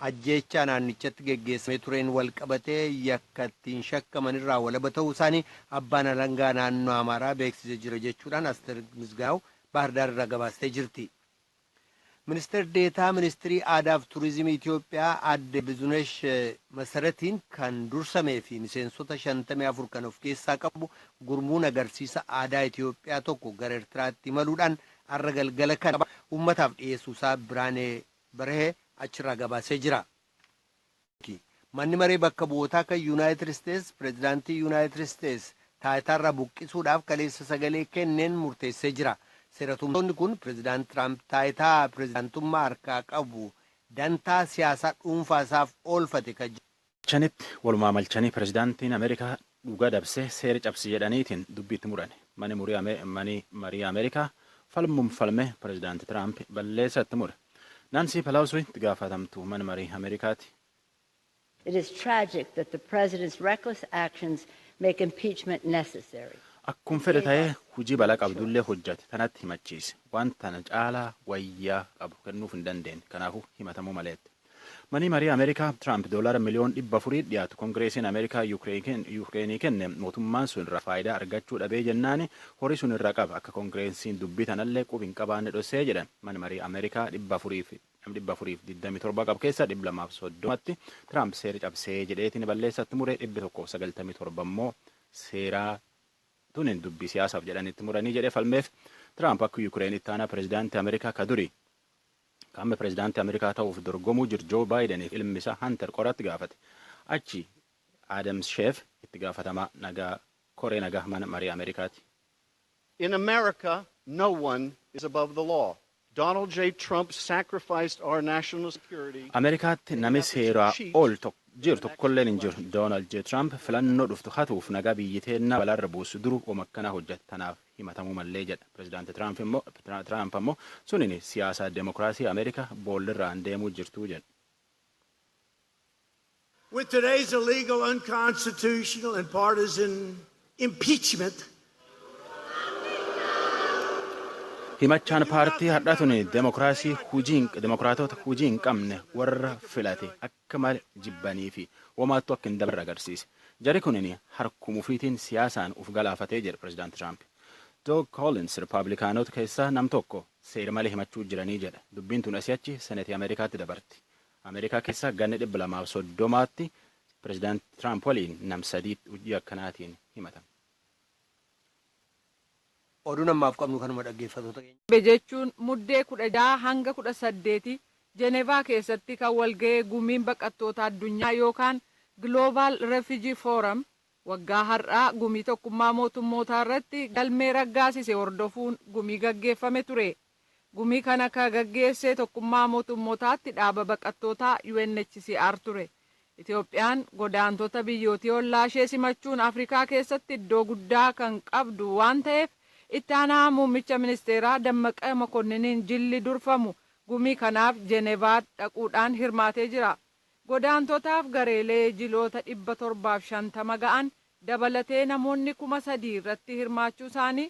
ajjeechaa naannichatti geggeessamee tureen wal qabatee yakka ittiin shakkaman irraa walaba ta'uu isaanii abbaan alangaa naannoo Amaaraa beeksisee jira jechuudhaan Asteer Misgaaw Baahirdaar irraa gabaastee jirti. Ministeer Deetaa Ministirii Aadaa fi Turizimii Itoophiyaa Aadde Bizunesh Masaratiin kan dursamee fi miseensota 54 kan of keessaa qabu gurmuun agarsiisa aadaa Itoophiyaa tokko gara Eertiraatti imaluudhaan har'a galgala kana uummataaf dhiyeessuusaa Biraanee Barhee achirraa gabaasee jira. Manni maree bakka bu'ootaa kan Yuunaayitid Isteets pireezidaantii Yuunaayitid Isteets taayitaarraa buqqisuudhaaf kaleessa sagalee kenneen murteessee jira. Seeratumtoonni kun pireezidaant Tiraamp taayitaa pireezidaantummaa harkaa qabu dantaa siyaasaa dhuunfaasaaf oolfate kan chanitti walumaa malchanii pireezidaantiin Ameerikaa dhugaa dabsee seera cabsi jedhaniitiin dubbiitti murane. Mani marii Ameerikaa falmuun falmee pireezidaanti Tiraamp balleessatti mure. Naansi Pelosi itti gaafatamtu mana marii Ameerikaati. It is tragic that the president's reckless actions make impeachment necessary. Akkuma fedhe ta'ee hojii balaa qabdullee hojjate tanatti himachiise. Waan tana caalaa wayyaa qabu kennuuf hin dandeenye. Kanaafuu himatamuu maleetti. Manii marii Ameerikaa Tiraamp $1 miliyoon 400 dhiyaatu Kongireesiin Ameerikaa Yuukireenii kenne mootummaan sun irraa faayidaa argachuu dhabee jennaani horii sun irraa qaba akka Kongireesiin dubbii tanallee qubi hin qabaanne dhossee jedhan. Mani marii Ameerikaa 427 qabu keessa 230tti Tiraamp seera cabsee jedheetiin balleessatti muree 197 immoo seeraa tunin dubbii siyaasaaf jedhanitti muranii jedhee falmeef Tiraamp akka Yuukireenitti aanaa pireezidaantii Ameerikaa ka duri qaama pireezidaantii Ameerikaa ta'uuf dorgomuu jiru Joo Baayideniif ilmi isaa Hanter qoratti gaafate. Achi Adams Sheef itti gaafatamaa nagaa koree nagaa mana marii Ameerikaati. In America, no one is above the law. Donald J. Trump sacrificed our national security. Ameerikaatti nami seeraa ol jiru tokkolleen hin jiru. Donald J. Trump filannoo dhuftu hatuuf nagaa biyyi teennaa balaarra buusu duru omakkanaa hojjete tanaaf himatamuu mallee jedha. Pireezidaanti Tiraamp ammoo sunin siyaasaa demokiraasii Ameerikaa boolirraan deemuu jirtuu jedha. With today's illegal, unconstitutional and partisan impeachment, himachaan paartii hadhaatun demokiraatota hujii hin qabne warra filate akka malee jibbanii fi womaattu akka hin dabarre agarsiise. Jari kunin harkumufiitiin siyaasaan uf galaafatee jedha pireezidaanti Tiraamp. Doug Collins Rippaabilikaanota keessaa nam tokko seera malee himachuu jiranii jedha. Dubbiin tun asi'achi seneetii Ameerikaatti dabarti. Ameerikaa keessaa ganna 230tti pireezidaanti Tiraamp waliin nam 3 hojii akkanaatiin himatama. Oduun ammaaf qabnu kanuma dhaggeeffattoota keenya. Jechuun muddee 16 hanga 18 Jenevaa keessatti kan walga'ee gumiin baqattoota addunyaa yookaan Global Refugee Forum waggaa har'aa gumii tokkummaa mootummootaa irratti galmee raggaasise hordofuun gumii gaggeeffame ture. Gumii kana kan gaggeesse tokkummaa mootummootaatti dhaaba baqattootaa UNHCR ture. Itoophiyaan godaantota biyyootii ollaa ishee simachuun Afrikaa keessatti iddoo guddaa kan qabdu waan ta'eef itti aanaa muummicha ministeeraa Dammaqee Mokonniiniin jilli durfamu gumii kanaaf Jenevaa dhaquudhaan hirmaatee jira. Godaantotaaf gareelee jiloota 750 ga'an dabalatee namoonni 3,000 irratti hirmaachuu isaanii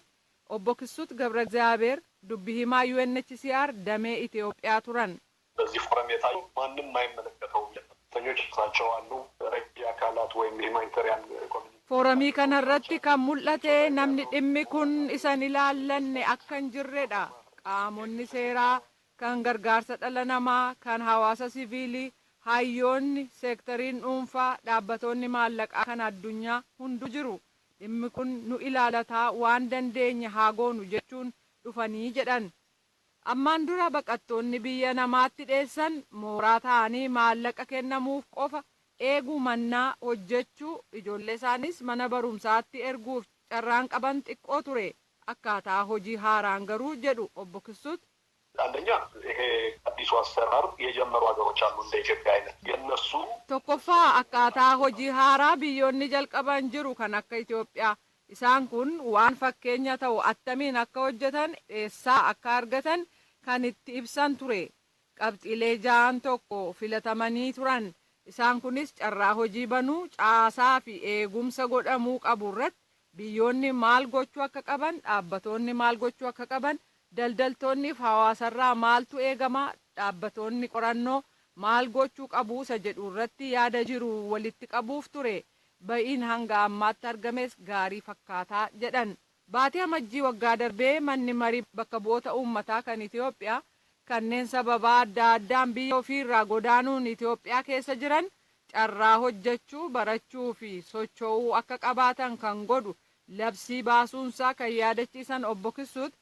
obbo Kisuut Gabra Egzaabeer dubbi himaa UNHCR damee Itoophiyaa turan. በዚህ ፎረም የታየው ማንም አይመለከተውም ተኞች ናቸው አሉ ረጂ አካላት ወይም ሂማኒታሪያን ኮሚኒቲ Foorumii kanarratti kan mul'ate namni dhimmi kun isan ilaallanne akka hin jirredha. Qaamonni seeraa kan gargaarsa dhala namaa kan hawaasa siviilii hayyoonni seektariin dhuunfaa dhaabbattoonni maallaqaa kan addunyaa hundu jiru. Dhimmi kun nu ilaalataa waan dandeenye haa goonu jechuun dhufanii jedhan. Ammaan dura baqattoonni biyya namaatti dheessan mooraa ta'anii maallaqa kennamuuf qofa eeguu mannaa hojjechuu ijoollee isaanis mana barumsaatti erguuf carraan qaban xiqqoo ture. Akkaataa hojii haaraan garuu jedhu obbo Kisuut. አንደኛ ይሄ አዲሱ አሰራር የጀመሩ ሀገሮች አሉ እንደ ኢትዮጵያ አይነት የነሱ tokkoffaa akkaataa hojii haaraa biyyoonni jalqaban jiru kan akka Itoophiyaa isaan kun waan fakkeenya ta'u attamiin akka hojjetan eessaa akka argatan kan itti ibsan ture. Qabxiilee ja'an tokko filatamanii turan. Isaan kunis carraa hojii banuu caasaa fi eegumsa godhamuu qabu irratti biyyoonni maal gochuu akka qaban dhaabbattoonni maal gochuu akka qaban daldaltoonni fi hawaasarraa maaltu eegama dhaabbattoonni qorannoo maal gochuu qabu isa jedhu irratti yaada jiru walitti qabuuf ture. Ba'iin hanga ammaatti argames gaarii fakkaataa jedhan. Baatii amajjii waggaa darbee manni marii bakka bu'oota uummataa kan Itoophiyaa kanneen sababa adda addaan biyya ofiirraa godaanuun Itoophiyaa keessa jiran carraa hojjechuu, barachuu fi socho'uu akka qabaatan kan godhu labsii baasuunsaa kan yaadachiisan obbo Kisuut.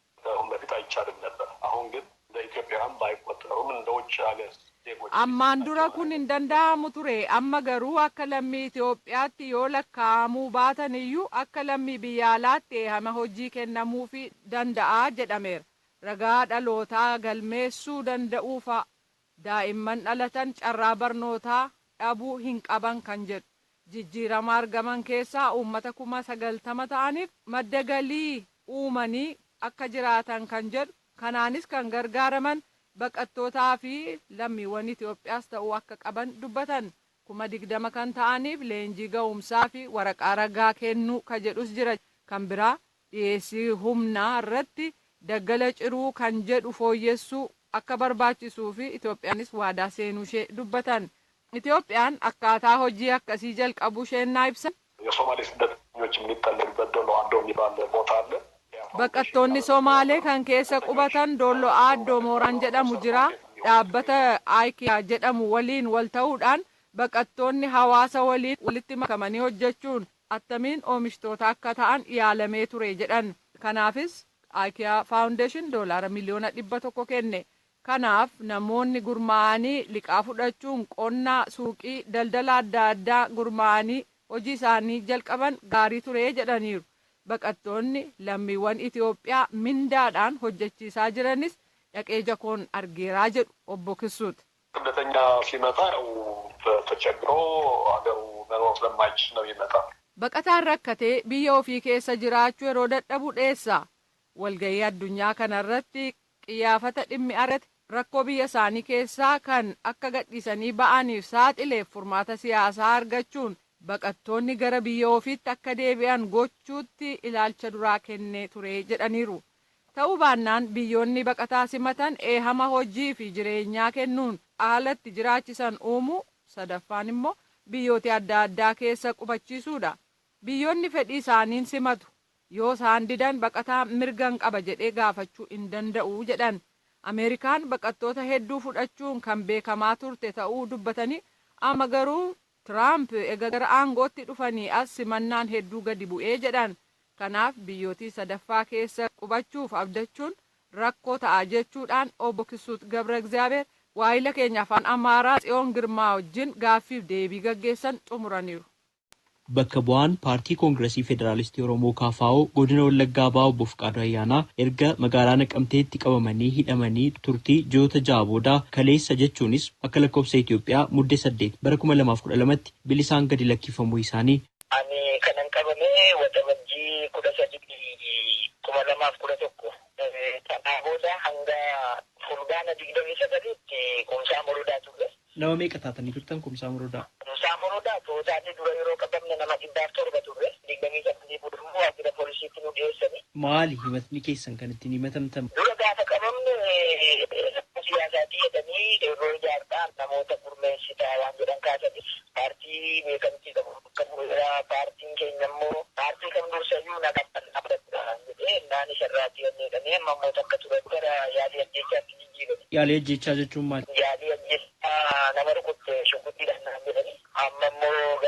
በፊት አይቻልም ነበር። አሁን ግን እንደ ኢትዮጵያውያን ባይቆጠሩም እንደ ውጭ ሀገር ዜጎች ammaan dura kun hin danda'amu ture. Amma garuu akka lammii Itoophiyaatti yoo lakkaa'amuu baatan iyyuu akka lammii biyya alaatti eehama hojii kennamuufi danda'a jedhameera. Ragaa dhalootaa galmeessuu danda'uu fa'a. Daa'imman dhalatan carraa barnootaa dhabuu hin qaban kan jedhu. Jijjiirama argaman keessaa uummata 90,000 ta'aniif madda galii uumanii akka jiraatan kan jedhu. Kanaanis kan gargaaraman baqattootaa fi lammiiwwan Itoophiyaas ta'uu akka qaban dubbatan. 20,000 kan ta'aniif leenjii ga'umsaa fi waraqaa ragaa kennuu kan jedhus jira. Kan biraa dhiyeessii humnaa irratti daggala ciruu kan jedhu fooyyessuu akka barbaachisuu fi Itoophiyaanis waadaa seenuu ishee dubbatan. Itoophiyaan akkaataa hojii akkasii jalqabuu isheenaa ibsan. የሶማሌ ስደተኞች የሚጠለሉበት ዶሎ አዶ የሚባል ቦታ አለ። Baqattoonni Somaalee kan keessa qubatan Doollo Aaddoo Mooraan jedhamu jira. Dhaabbata Aikiyaa jedhamu waliin wal ta'uudhaan baqattoonni hawaasa waliin walitti makamanii hojjechuun attamiin oomishtoota akka ta'an yaalamee ture jedhan. Kanaafis Aikiyaa Foundation $1 miliyoona 100 kenne. Kanaaf namoonni gurmaa'anii liqaa fudhachuun qonnaa, suuqii, daldala adda addaa gurmaa'anii hojii isaanii jalqaban gaarii ture jedhaniiru. Baqattoonni lammiiwwan Itoophiyaa mindaadhaan hojjechiisaa jiranis dhaqee jakoon argeeraa jedhu obbo Kisuut. ስደተኛ ሲመጣ ተቸግሮ አገሩ መኖር ስለማይችል ነው የሚመጣው። Baqataan rakkatee biyya ofii keessa jiraachuu yeroo dadhabu dheessa. Walgahii addunyaa kanarratti qiyyaafata dhimmi argate rakkoo biyya isaanii keessaa kan akka gadhiisanii ba'aniif saaxileef furmaata siyaasaa argachuun baqattoonni gara biyya ofiitti akka deebi'an gochuutti ilaalcha duraa kennee ture jedhaniiru. Ta'uu baannaan biyyoonni baqataa simatan eehama hojii fi jireenyaa kennuun haalatti jiraachisan uumuu, sadaffaan immoo biyyoota adda addaa keessa qubachiisuudha. Biyyoonni fedhii isaaniin simatu yoo isaan didan baqataa mirgan qaba jedhee gaafachuu hin danda'u jedhan. Ameerikaan baqattoota hedduu fudhachuun kan beekamaa turte ta'uu dubbatanii amma garuu Tiraamp egaa gara aangootti dhufanii as simannaan hedduu gadi bu'ee jedhan. Kanaaf biyyootii sadaffaa keessa qubachuuf abdachuun rakkoo ta'a jechuudhaan obbo Kisuut Gabra Egzaabeer waayila keenya afaan Amaaraa Tsiyoon Girmaa wajjin gaaffiif deebii gaggeessan xumuraniiru. Bakka bu'aan paartii koongiresii federaalistii Oromoo KFO godina Wallaggaa Bahaa obbo Fiqaaduu Ayyaanaa erga magaalaa Naqamteetti qabamanii hidhamanii turtii ji'oota 6 booda kaleessa jechuunis akka lakkoofsa Itoophiyaa muddee 8 bara 2012tti bilisaan gadi lakkifamuu isaanii. Ani kanan qabamee waxabajjii 13/2011 kanaa booda hanga fulbaana 29tti kumsaa morodaa ture. Nama meeqa taatanii turtan kumsaa morodaa? Kumsaa morodaa tootaanii dura yeroo qabamne nama 700 ture. 29 booda waajjira poolisiitti nu dhiyeessanii. Maali himatni keessan kan ittiin himatamtan? Dura gaafa qabamne siyaasaatii jedhanii yeroo ijaartaa namoota gurmeessitaa waan jedhan kaasanii paartii beekamtii qabu paartiin keenya immoo paartii kam dursayyuu naqatan abdatudha jedhee naan isarraatii jedhanii mammoota akka ture gara yaalii ajjeechaatti jijjiirame. Yaalii ajjeechaa jechuun maali? Yaalii ajjeechaa nama rukutte shukuttiidhaan naan jedhanii amma immoo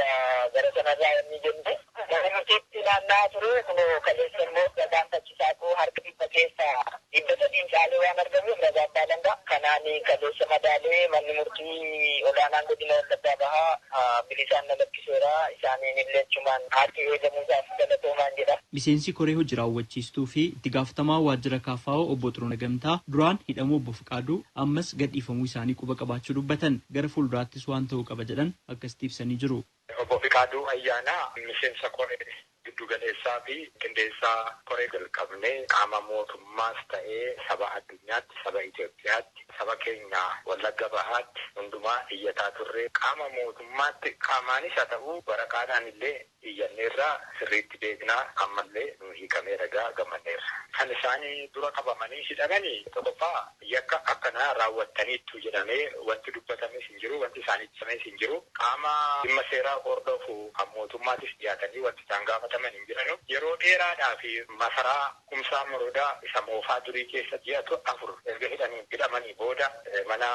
gara sanarraa inni jenne nama nuti naannaa ture kun kaleessa immoo ragaan tachisaakuu harka dhibba keessaa 300 caalee waan argameef ragaan baalangaa kanaan kaleessa madaalee manni murtii olaanaan godina Wallaggaa Bahaa bilisaan na lakkiseera isaaniin illee achumaan haati eegamuusaaf galatoomaan jedha. Miseensi koree hojii raawwachiistuu fi itti gaafatamaa waajjira KFO obbo Xiroona Gamtaa duraan hidhamuu obbo Fiqaaduu ammas gadhiifamuu isaanii quba qabaachuu dubbatan gara fuulduraattis waan ta'uu qaba jedhan akkasitti ibsanii jiru. Obbo Fiqaaduu Ayyaanaa miseensa koree giddu galeessaa fi qindeessaa koree jalqabnee qaama mootummaas ta'ee saba addunyaatti, saba Itoophiyaatti, saba keenya Wallagga Bahaatti hundumaa iyyataa turre qaama mootummaatti qaamaanis haa ta'u waraqaadhaan illee iyyanneerraa sirriitti beeknaa ammallee nu hiikamee ragaa gammanneerra. Kan isaanii dura qabamanii hidhamanii tokkoffaa yakka akkanaa raawwattaniittu jedhamee wanti dubbatames hin jiru, wanti isaanii ibsames hin jiru. Qaama dhimma seeraa hordofu kan mootummaatis dhiyaatanii wanti isaan gaafataman hin jiran. Yeroo dheeraadhaa fi masaraa Kumsaa Morodaa isa moofaa durii keessa ji'a 4 erga hidhamanii booda mana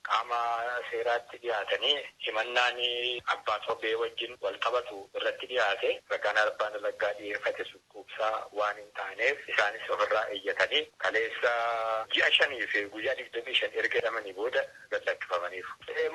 qaama seeraatti dhiyaatanii himannaan abbaa sobee wajjin wal qabatu irratti dhiyaate ragaan abbaan alangaa dhiyeeffate sukkuubsaa waan hin taaneef isaanis ofirraa eeyyatanii kaleessa ji'a 5 fi guyyaa 25 erga hidhamanii booda gallakkifamaniif.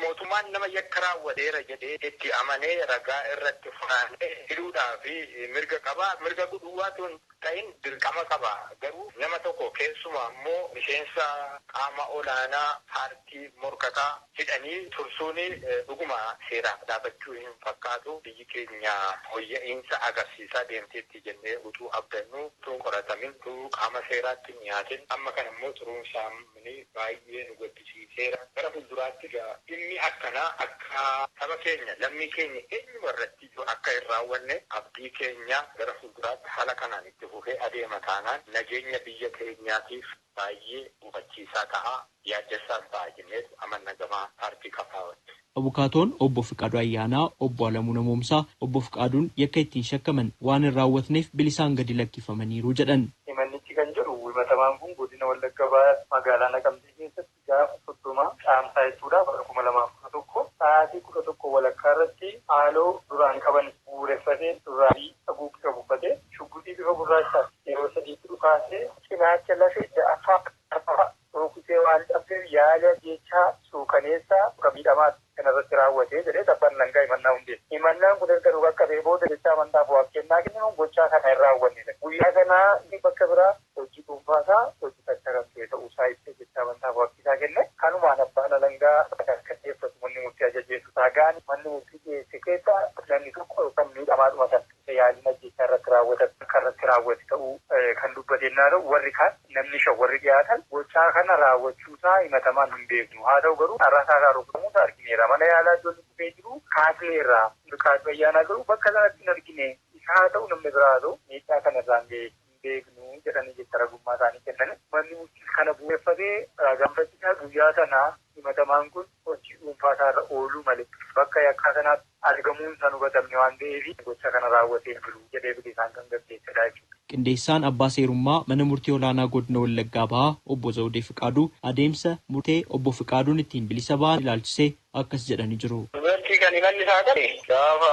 Mootummaan nama yakka raawwateera jedhee itti amanee ragaa irratti funaanee hidhuudhaa fi mirga qaba. Mirga gudhuwaatuun ta'in dirqama qaba. Garuu nama tokko keessumaa immoo miseensa qaama olaanaa paartii morkataa hidhanii tursuun dhuguma seeraaf dhaabachuu hin fakkaatu. Biyyi keenya hoyya'iinsa agarsiisaa deemteetti jennee utuu abdannu utuu qoratamin utuu qaama seeraatti dhiyaatin amma kana immoo turuunsaamni baay'ee nu gaddisiiseera. Gara fuulduraatti dhimmi akkanaa akka saba keenya lammii keenya eenyuma irratti akka hin raawwanne abdii keenya gara fuulduraatti haala kanaan itti fufee adeema taanaan nageenya biyya keenyaatiif baay'ee hubachiisaa ta'a. Yaaddessaas ta'a jennee amanna gamaa paartii kafaawatti. Abukaatoon obbo Fiqaaduu Ayyaanaa, obbo Alamuu Namoomsaa, obbo Fiqaaduun yakka ittiin shakkaman waan hin raawwatneef bilisaan gadi lakkifamaniiru jedhan. Himannichi kan jedhu himatamaan kun godina Wallagga Bahaa magaalaa Naqamtee keessatti gaafa 30 caamsaa jechuudha bara 2011 sa'aatii 11 walakkaa irratti haaloo duraan qaban bu'uureffatee duraabii haguuggii buufatee shugguxii bifa gurraachaa yeroo sadiitti dhukaasee cinaacha lafee ja'affaa rukutee waan dhabdeef yaala jechaa suukaneessaa miidhamaa kanarratti raawwatee jedhee abbaan alangaa himannaa hundeesse. Himannaan kun erga bakka bee booda jecha amantaaf waa kennaa kennu gochaa kana hin raawwannedha. Guyyaa kanaa inni bakka biraa hojii dhuunfaasaa hojjetachaa kan ture ta'uusaa ibsee jecha amantaaf waa kenne. Kanumaan abbaan alangaa akka dhiyeeffatu manni murtii ajajeessu taagaan manni murtii dhiyeesse keessa namni tokko yookaan miidhamaadhuma sana yaalina jechaa irratti raawwatan akka irratti raawwate ta'uu kan dubbatennaa ta'u warri kaan namni warri dhiyaatan gochaa kana raawwachuusaa himatamaan hin beeknu. Haa ta'u garuu har'aasaa isaa rukutamuusaa argineera. Mana yaalaa ijoollee dhufee jiru kaasneerraa Fiqaaduu Ayyaanaa garuu bakka sanatti hin argine. Haa ta'u namni biraa haa ta'u miidhaa kanarraan hin beeknu jedhanii jecha ragummaa isaanii kennan. Manni murtii kana bu'eeffatee gaanfachiisaa guyyaa sanaa himatamaan kun hojii dhuunfaasaa irra ooluu malee bakka yakkaa sanaatti argamuun san hubatamne waan ta'eef gocha kana raawwatee jiru jedhee bilisaan kan gaggeessedha jechuudha. Qindeessaan abbaa seerummaa mana murtii olaanaa godina Wallaggaa Bahaa obbo Zawudee Fiqaaduu adeemsa murtee obbo Fiqaaduun ittiin bilisa ba'an ilaalchisee akkas jedhanii jiru. Dubartii kan imalli isaa ta'e gaafa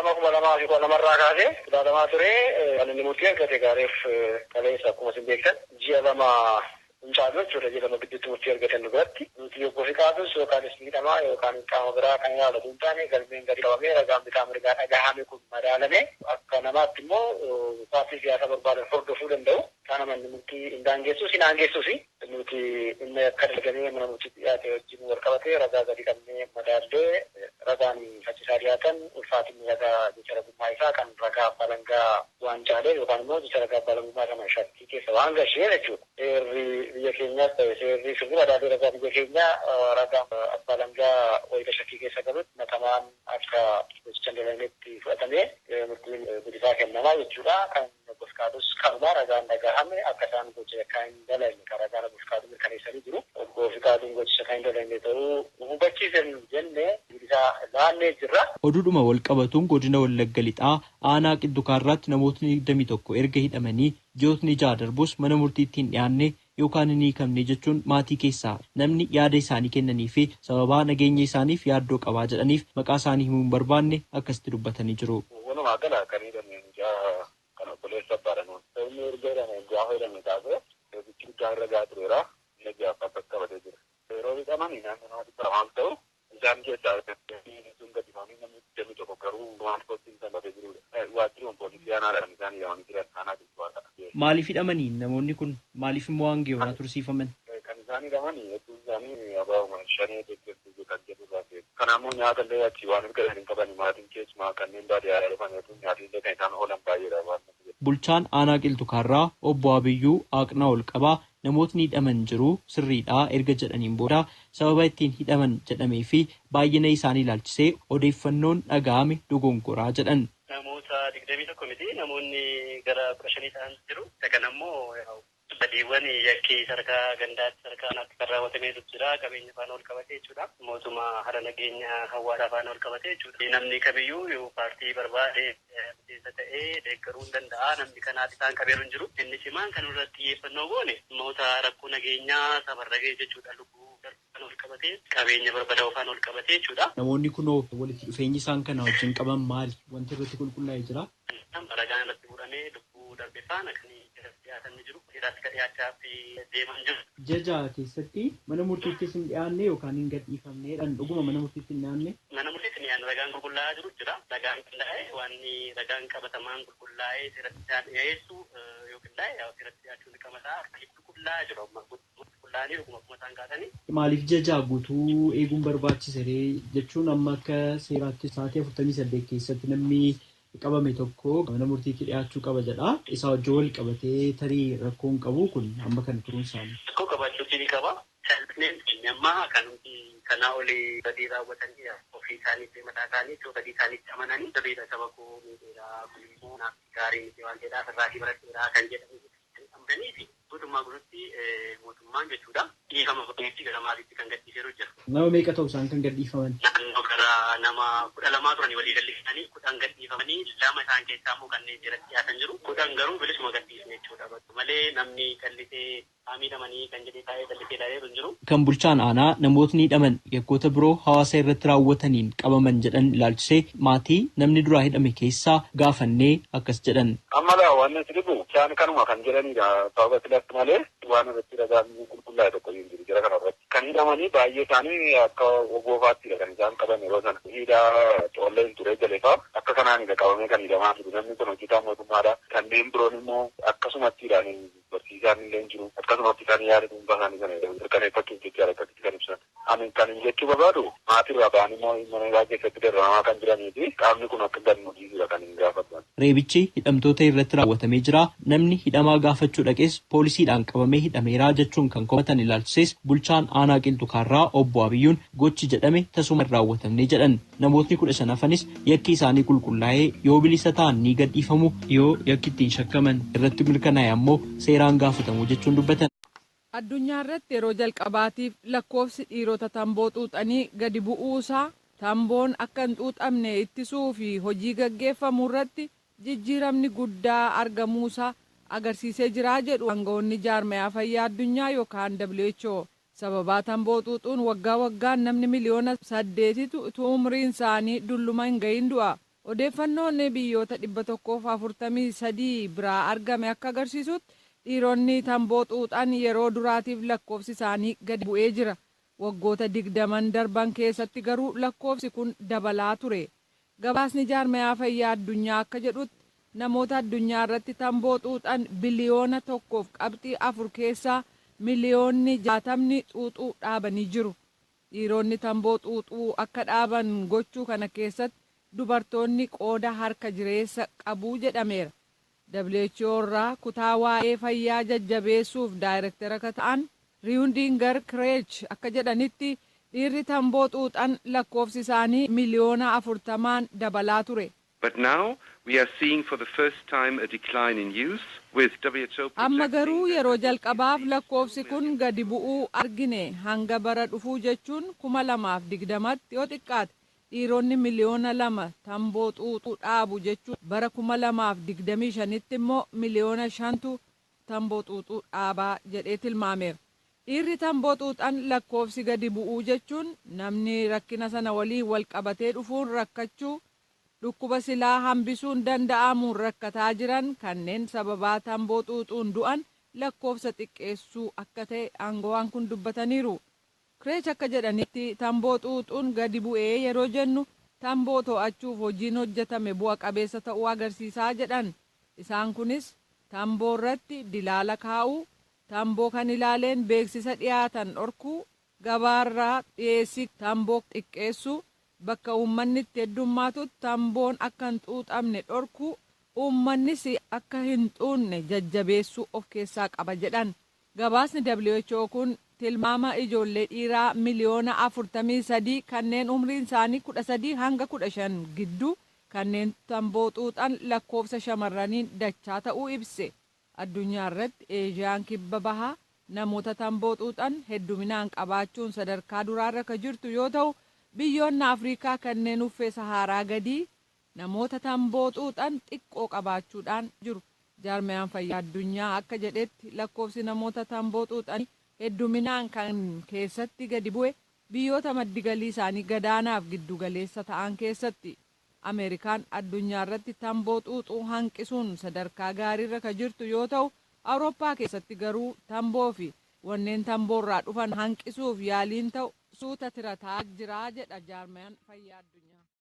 6/2012 kaasee ilaalamaa ture kan inni murtii argate gaariif kaleessa akkuma isin beektan ji'a 2 Uncaatu jechuudha jedhama gidduutti murtii argatan duratti nuti obbo Fiqaaduus yookaanis miidhamaa yookaan qaama biraa kan yaalatu hin taane galmeen gadi qabamee ragaan bitaa mirgaa dhagahame kun madaalame akka namaatti immoo paartii siyaasaa barbaadan hordofuu danda'u. Kana manni murtii hin daangeessuus hin aangeessuus nuti inni akka dalgamee mana murtiitti dhiyaate wajjin wal qabatee ragaa gadi qabnee madaallee ragaan faccisaa dhiyaatan ulfaatinni ragaa jecha ragummaa isaa kan ragaa abbaa alangaa waan caalee yookaan immoo jecha ragaa abbaa alangummaa kana shakkii keessa waan gashee jechuudha. Biyya keenyaas ta'e seerri sirrii madaallee ragaa biyya keenyaa ragaa abbaa alangaa wayita shakkii keessa galutti matamaan akka jecha dalameetti fudhatamee murtiin bilisaa kennamaa jechuudha. Kan obbo Fiqaaduus kanumaa ragaan dhagahame akka isaan gocha yakkaa hin dalagne kan ragaan obbo Fiqaaduu mirkaneessanii jiru. Obbo Fiqaaduun gocha kan hin dalagne ta'uu hubachiisan jennee bilisaa laannee jirra. Oduudhuma wal qabatuun godina Wallagga Lixaa aanaa Qiddukaarraatti namootni 21 erga hidhamanii ji'ootni 6 darbus mana murtiitti hin dhiyaanne yookaan hin hiikamne jechuun maatii keessaa namni yaada isaanii kennanii fi sababaa nageenya isaaniif yaaddoo qabaa jedhaniif maqaa isaanii himuu hin barbaanne akkasitti dubbatanii jiru. Walumaa gala kan hidhamne kan obboleessa baadhanuun sabni erga hidhame gaafa hidhame taasise bichi guddaa irra gaa tureera inni gaafa bakka qabatee jira. Yeroo hidhaman naannoo naannoo waan ta'u isaan keessaa sun gadi faamii namni 21 garuu waan kottiin salphatee jirudha. Waajjirri poolisii aanaadhaan isaan hidhamanii jiran aanaa Qiddukaarraa. Maaliif hidhamanii namoonni kun maaliif immoo hangeewwanaa tursiifaman? Kan isaan hidhamanii hedduun isaanii abaa'uma shanee deeggartuu kan jedhurraa ta'e. Kanaammoo nyaata illee achi waan argatan hin qabani maatiin keessumaa kanneen baadiyyaa dhufan hedduun nyaata illee kan isaan oolan baay'eedha waan Bulchaan aanaa Qilxukaarraa obbo Abiyyuu Aaqnaa ol qabaa namootni hidhaman jiru sirriidhaa erga jedhaniin booda sababa ittiin hidhaman jedhamee fi baay'ina isaanii ilaalchisee odeeffannoon dhaga'ame dogongoraa jedhan. 21 miti namoonni gara 15 ta'an jiru. Kan ammoo badiiwwan yakkii sadarkaa gandaatti sadarkaa naatti kan raawwatamee jira qabeenya faana ol qabatee jechuudha. Mootummaa hara nageenya hawaasaa faana ol qabatee jechuudha. Namni kamiyyuu yoo paartii barbaade miseensa ta'ee deeggaruu hin danda'a. Namni kanaaf isaan qabeeru hin jiru. Inni cimaan kan irratti xiyyeeffannoo goone dhimmoota rakkoo nageenyaa safarra ga'e jechuudha. Lubbuu darbaan ol qabatee qabeenya barbadaa'u faana ol qabatee jechuudha. Namoonni kunoo walitti dhufeenyi isaan kana wajjin qaban maali? Wanti irratti qulqullaa'ee jira? Ragaan irratti fuudhamee lubbuu darbe faana kan dhiyaatan jiru. Dhiyaachaa fi deeman jiru. Jaja keessatti mana murtiittis hin dhiyaanne yookaan hin gadhiifamneedhaan dhuguma mana murtiitti hin dhiyaanne? Mana murtiitti hin dhiyaanne ragaan qulqullaa'aa jiru jira. Ragaan qindaa'ee waan ragaan qabatamaan qulqullaa'ee seeratti dhiyeessu yoo qindaa'e seeratti dhiyaachuun qamataa qulqullaa'aa jiru. Qulqullaa'anii dhuguma akkuma isaan kaasanii. Maaliif jaja guutuu eeguun barbaachise jechuun amma akka seeraatti sa'aatii 48 keessatti namni qabame tokko mana murtiitti dhiyaachuu qaba jedha. Isa wajjin wal qabatee tarii rakkoon qabu kun amma kana turuun isaanii. Tokko qabaachuutii ni qaba. Salphineen ammaa kanaa olii badii raawwatanii ofii isaaniitti mataa isaaniitti badii isaaniitti amananii sabeedha saba koo miidheedhaa kun naaf gaarii miti waan jedhaa sirraatii baratteedhaa kan jedhanii amananii fi guutummaa guututti mootummaan jechuudha. Dhiifama fudhaniitti gara maaliitti kan gadhiiseeru jira. Nama meeqa ta'u isaan kan gadhiifaman? Naannoo gara nama 12 turanii walii gallisanii 10 gadhiifamanii 2 isaan keessaa immoo kanneen jiratti dhiyaatan jiru. 10 garuu bilisuma gadhiisne jechuudha. Malee namni qallisee miidhamanii kan jedhee taa'ee qallisee ilaalee hin jiru. Kan bulchaan aanaa namootni hidhaman yakkoota biroo hawaasa irratti raawwataniin qabaman jedhan ilaalchisee maatii namni duraa hidhame keessaa gaafannee akkas jedhan. Ammalaa waan nuti dhibu isaan kanuma kan jedhanidha. Sababa filatti malee waan irratti ragaan qulqullaa'e tokko hin jiru jira kanarratti. Kan hidhamanii baay'ee isaanii akka ogoofaatti kan isaan qaban yeroo sana. Hidhaa coollee hin ture jaleefaa akka kanaanidha qabamee kan hidhamaa jiru. Namni kun hojjetaa mootummaadha. Kanneen biroon immoo akkasumattiidhaan barsiisaan illee jiru. Akkasumatti kan yaada dhuunfaa isaanii kana mirkaneeffachuuf jecha akkasitti kan ibsan. Ani kan jechuu barbaadu maatirraa ba'anii immoo mana keessatti dararamaa kan jiranii fi qaamni kun akka gadi dhiisudha kan hin gaafatan. Reebichi hidhamtoota irratti raawwatamee jira. Namni hidhamaa gaafachuu dhaqes poolisiidhaan qabamee hidhameeraa jechuun kan komatan ilaalchises bulchaan aanaa Qilxukaarraa obbo Abiyyuun gochi jedhame tasuma hin raawwatamne jedhan. Namootni 15 hafanis yakki isaanii qulqullaa'ee yoo bilisa ta'an ni gadhiifamu yoo yakki ittiin shakkaman irratti mirkanaa'e ammoo seeraan gaafatamu jechuun dubbatan. Addunyaa irratti yeroo jalqabaatiif lakkoofsi dhiirota tamboo xuuxanii gadi bu'uusaa tamboon akka hin xuuxamne ittisuu fi hojii gaggeeffamu irratti jijjiiramni guddaa argamuusaa agarsiisee jira jedhu aangawoonni jaarmayaa fayyaa addunyaa yookaan WHO. Sababaa tamboo xuuxuun waggaa waggaan namni miliyoona 8 umriin isaanii dulluma hin gahin du'a. Odeeffannoon biyyoota 143 biraa argame akka agarsiisutti dhiironni tamboo xuuxan yeroo duraatiif lakkoofsi isaanii gadi bu'ee jira. Waggoota 20 darban keessatti garuu lakkoofsi kun dabalaa ture. Gabaasni jaarmayaa fayyaa addunyaa akka jedhutti namoota addunyaa irratti tamboo xuuxan biliyoona 1.4 keessaa miliyoonni 60 xuuxuu dhaabanii jiru. Dhiironni tamboo xuuxuu akka dhaaban gochuu kana keessatti dubartoonni qooda harka jireessa qabu jedhameera. WHO irraa kutaa waa'ee fayyaa jajjabeessuuf daayirektara akka ta'an Riundinger Kreech akka jedhanitti dhiirri tamboo xuuxan lakkoofsi isaanii miliyoona 40 dabalaa ture. But now we are seeing for the first time a decline in use with WHO. Amma garuu yeroo jalqabaaf lakkoofsi kun gadi bu'uu argine hanga bara dhufuu jechuun 2020tti yoo xiqqaate dhiironni miliyoona 2 tamboo xuuxuu dhaabu jechuun bara 2025tti immoo miliyoona 5tu tamboo xuuxuu dhaabaa jedhee tilmaameera. Dhiirri tamboo xuuxan lakkoofsi gadi bu'uu jechuun namni rakkina sana waliin wal qabatee dhufuun rakkachuu dhukkuba silaa hambisuun danda'amuun rakkataa jiran kanneen sababaa tamboo xuuxuun du'an lakkoofsa xiqqeessuu akka ta'e aangawaan kun dubbataniiru. Kreech akka jedhanitti tamboo xuuxuun gadi bu'ee yeroo jennu tamboo to'achuuf hojiin hojjetame bu'a qabeessa ta'uu agarsiisaa jedhan. Isaan kunis tamboo irratti dilaala kaa'uu, tamboo kan ilaaleen beeksisa dhiyaatan dhorkuu, gabaarraa dhiyeessii tamboo xiqqeessuu, bakka uummanni itti heddummaatutti tamboon akka hin xuuxamne dhorkuu, uummannis akka hin xuunne jajjabeessuu of keessaa qaba jedhan. Gabaasni WHO kun tilmaama ijoollee dhiiraa miliyoona 43 kanneen umriin isaanii 13 hanga 15 gidduu kanneen tamboo xuuxan lakkoofsa shamarraniin dachaa ta'uu ibse. Addunyaa irratti Eeshiyaan kibba bahaa namoota tamboo xuuxan hedduminaan qabaachuun sadarkaa duraarra ka jirtu yoo ta'u, biyyoonni Afrikaa kanneen uffee Saharaa gadii namoota tamboo xuuxan xiqqoo qabaachuudhaan jiru. Jaarmayaan fayyaa addunyaa akka jedhetti lakkoofsi namoota tamboo xuuxanii hedduminaan kan keessatti gadi bu'e biyyoota maddi galii isaanii gadaanaaf giddugaleessa ta'an keessatti. Ameerikaan addunyaa irratti tamboo xuuxuu hanqisuun sadarkaa gaariirra ka jirtu yoo ta'u, Awurooppaa keessatti garuu tamboo fi wanneen tamboorraa dhufan hanqisuuf yaaliin ta'u suuta tirataa jira jedha jaarmayaan fayyaa addunyaa.